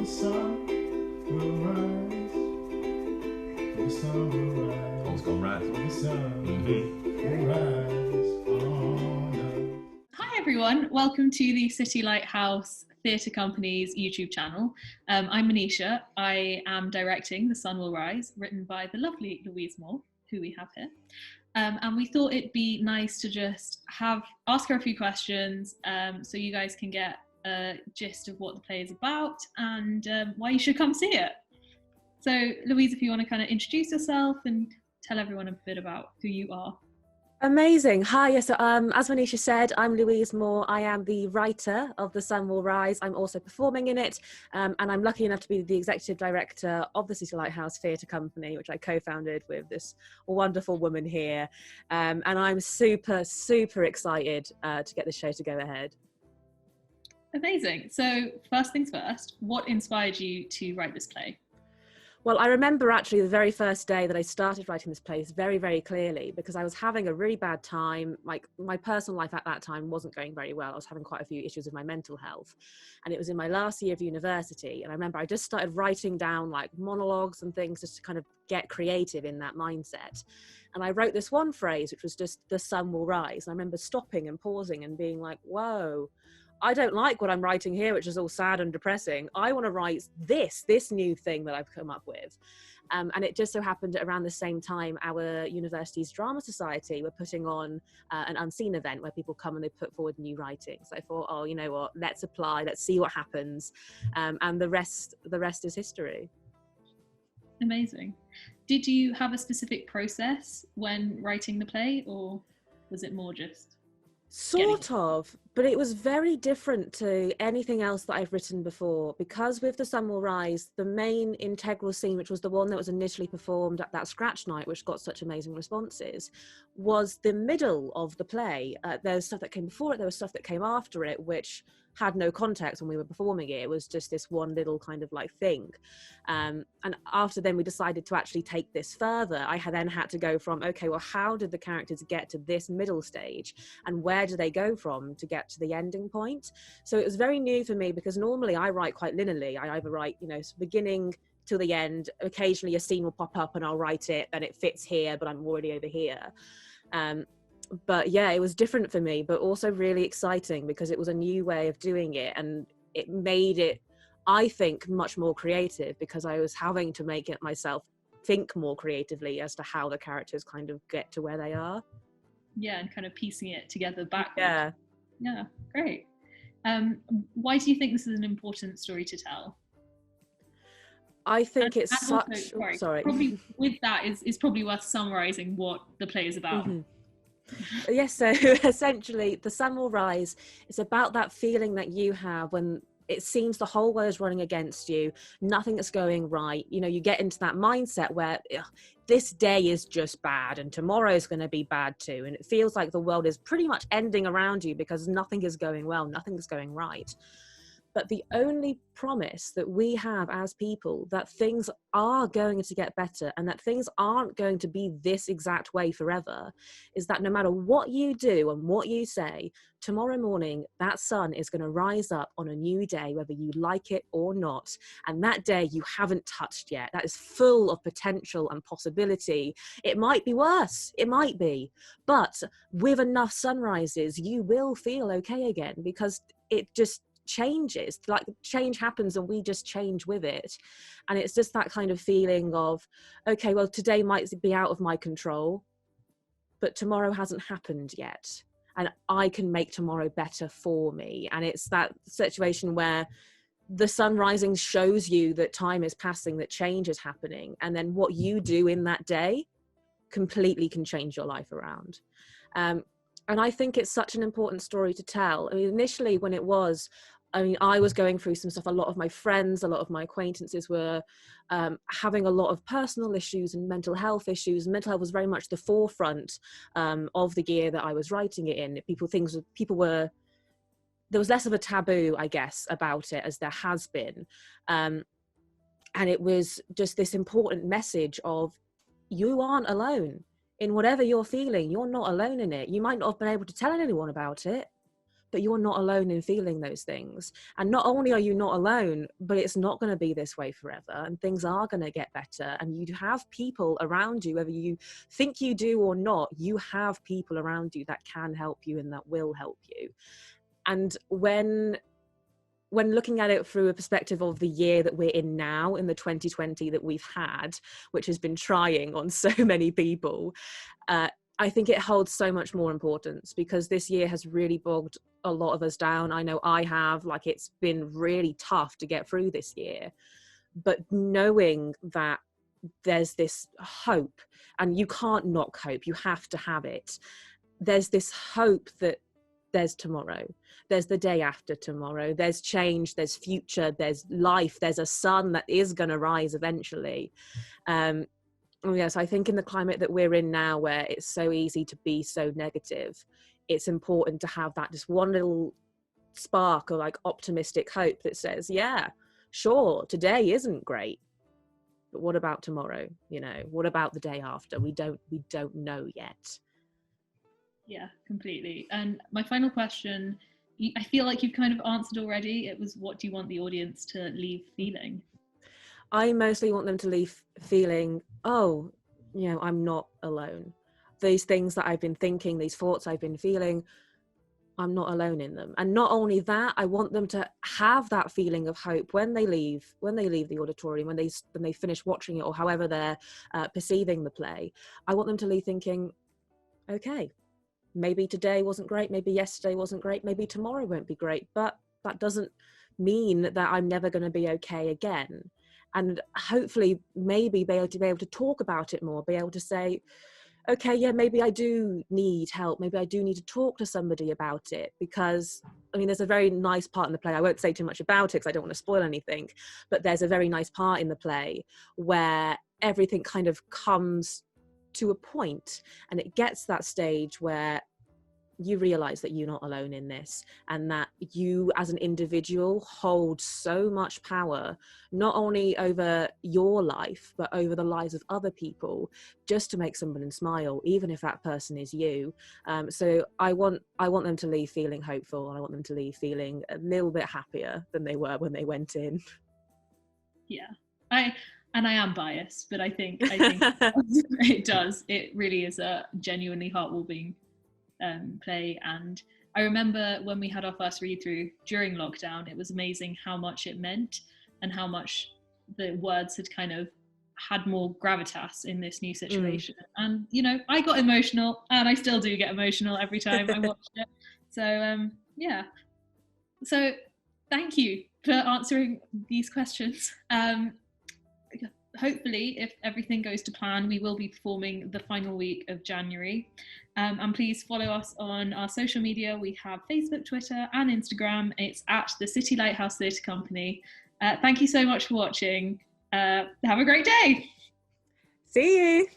the sun will rise. The sun will rise. Oh, it's gone right. The sun will rise on us. Hi everyone, welcome to the City Lighthouse Theatre Company's YouTube channel. I'm Manisha. I am directing The Sun Will Rise, written by the lovely Louise Moore, who we have here. And we thought it'd be nice to just ask her a few questions so you guys can get a gist of what the play is about and why you should come see it. So Louise, if you want to kind of introduce yourself and tell everyone a bit about who you are. Amazing. Hi, yes, so, as Manisha said, I'm Louise Moore. I am the writer of The Sun Will Rise. I'm also performing in it, and I'm lucky enough to be the executive director of the City Lighthouse Theatre Company, which I co-founded with this wonderful woman here. And I'm super, super excited to get the show to go ahead. Amazing. So first things first, what inspired you to write this play? Well, I remember actually the very first day that I started writing this play very, very clearly, because I was having a really bad time. Like, my personal life at that time wasn't going very well. I was having quite a few issues with my mental health. And it was in my last year of university. And I remember I just started writing down like monologues and things just to kind of get creative in that mindset. And I wrote this one phrase, which was just, "The sun will rise." And I remember stopping and pausing and being like, whoa, I don't like what I'm writing here, which is all sad and depressing. I want to write this new thing that I've come up with. And it just so happened around the same time, our university's drama society were putting on an unseen event where people come and they put forward new writing. So I thought, oh, you know what, let's apply, let's see what happens. And the rest is history. Amazing. Did you have a specific process when writing the play, or was it more just? Sort of, but it was very different to anything else that I've written before, because with The Sun Will Rise, the main integral scene, which was the one that was initially performed at that Scratch Night, which got such amazing responses, was the middle of the play. There's stuff that came before it, there was stuff that came after it, which had no context when we were performing it. It was just this one little kind of like thing. And after then we decided to actually take this further. I then had to go from, okay, well, how did the characters get to this middle stage? And where do they go from to get to the ending point? So it was very new for me, because normally I write quite linearly. I either write, beginning till the end. Occasionally a scene will pop up and I'll write it and it fits here, but I'm already over here. But yeah, it was different for me, but also really exciting, because it was a new way of doing it, and it made it, I think, much more creative, because I was having to make it myself think more creatively as to how the characters kind of get to where they are. Yeah, and kind of piecing it together backwards. Yeah, great. Why do you think this is an important story to tell? I think it's such... Also, sorry. Probably with that is probably worth summarising what the play is about. Mm-hmm. Yes, so essentially The Sun Will Rise is about that feeling that you have when it seems the whole world is running against you, nothing is going right. You get into that mindset where this day is just bad and tomorrow is going to be bad too, and it feels like the world is pretty much ending around you because nothing is going well, nothing is going right. But the only promise that we have as people, that things are going to get better and that things aren't going to be this exact way forever, is that no matter what you do and what you say, tomorrow morning, that sun is going to rise up on a new day, whether you like it or not. And that day you haven't touched yet. That is full of potential and possibility. It might be worse. It might be. But with enough sunrises, you will feel okay again, because it just changes. Like, change happens and we just change with it. And it's just that kind of feeling of, okay, well, today might be out of my control, but tomorrow hasn't happened yet, and I can make tomorrow better for me. And it's that situation where the sun rising shows you that time is passing, that change is happening, and then what you do in that day completely can change your life around. And I think it's such an important story to tell. I mean, initially when I was going through some stuff. A lot of my friends, a lot of my acquaintances were having a lot of personal issues and mental health issues. Mental health was very much the forefront of the year that I was writing it in. There was less of a taboo, I guess, about it, as there has been. And it was just this important message of, you aren't alone in whatever you're feeling. You're not alone in it. You might not have been able to tell anyone about it, but you're not alone in feeling those things. And not only are you not alone, but it's not going to be this way forever, and things are going to get better. And you have people around you, whether you think you do or not, you have people around you that can help you and that will help you. And when looking at it through a perspective of the year that we're in now, in the 2020 that we've had, which has been trying on so many people, I think it holds so much more importance, because this year has really bogged a lot of us down. I know I have, like, it's been really tough to get through this year, but knowing that there's this hope, and you can't not cope, you have to have it. There's this hope that there's tomorrow, there's the day after tomorrow, there's change, there's future, there's life, there's a sun that is going to rise eventually. Yes, I think in the climate that we're in now, where it's so easy to be so negative, it's important to have that just one little spark of like optimistic hope that says, yeah, sure, today isn't great, but what about tomorrow? You know, what about the day after? We don't know yet. Yeah, completely. And my final question, I feel like you've kind of answered already. It was, what do you want the audience to leave feeling? I mostly want them to leave feeling, oh, you know, I'm not alone. These things that I've been thinking, these thoughts I've been feeling, I'm not alone in them. And not only that, I want them to have that feeling of hope when they leave the auditorium, when they finish watching it, or however they're perceiving the play. I want them to leave thinking, okay, maybe today wasn't great, maybe yesterday wasn't great, maybe tomorrow won't be great, but that doesn't mean that I'm never going to be okay again. And hopefully maybe be able to talk about it more, be able to say, okay, yeah, maybe I do need help, maybe I do need to talk to somebody about it. Because I mean, there's a very nice part in the play, I won't say too much about it because I don't want to spoil anything, but there's a very nice part in the play where everything kind of comes to a point, and it gets to that stage where you realize that you're not alone in this, and that you as an individual hold so much power, not only over your life, but over the lives of other people, just to make someone smile, even if that person is you. So I want them to leave feeling hopeful, and I want them to leave feeling a little bit happier than they were when they went in. Yeah, I am biased, but I think it does. It really is a genuinely heartwarming play. And I remember when we had our first read through during lockdown, it was amazing how much it meant and how much the words had kind of had more gravitas in this new situation. And you know, I got emotional, and I still do get emotional every time I watch it. So yeah, so thank you for answering these questions. Hopefully, if everything goes to plan, we will be performing the final week of January. And please follow us on our social media. We have Facebook, Twitter and Instagram. It's at the City Lighthouse Theatre Company. Thank you so much for watching. Have a great day. See you.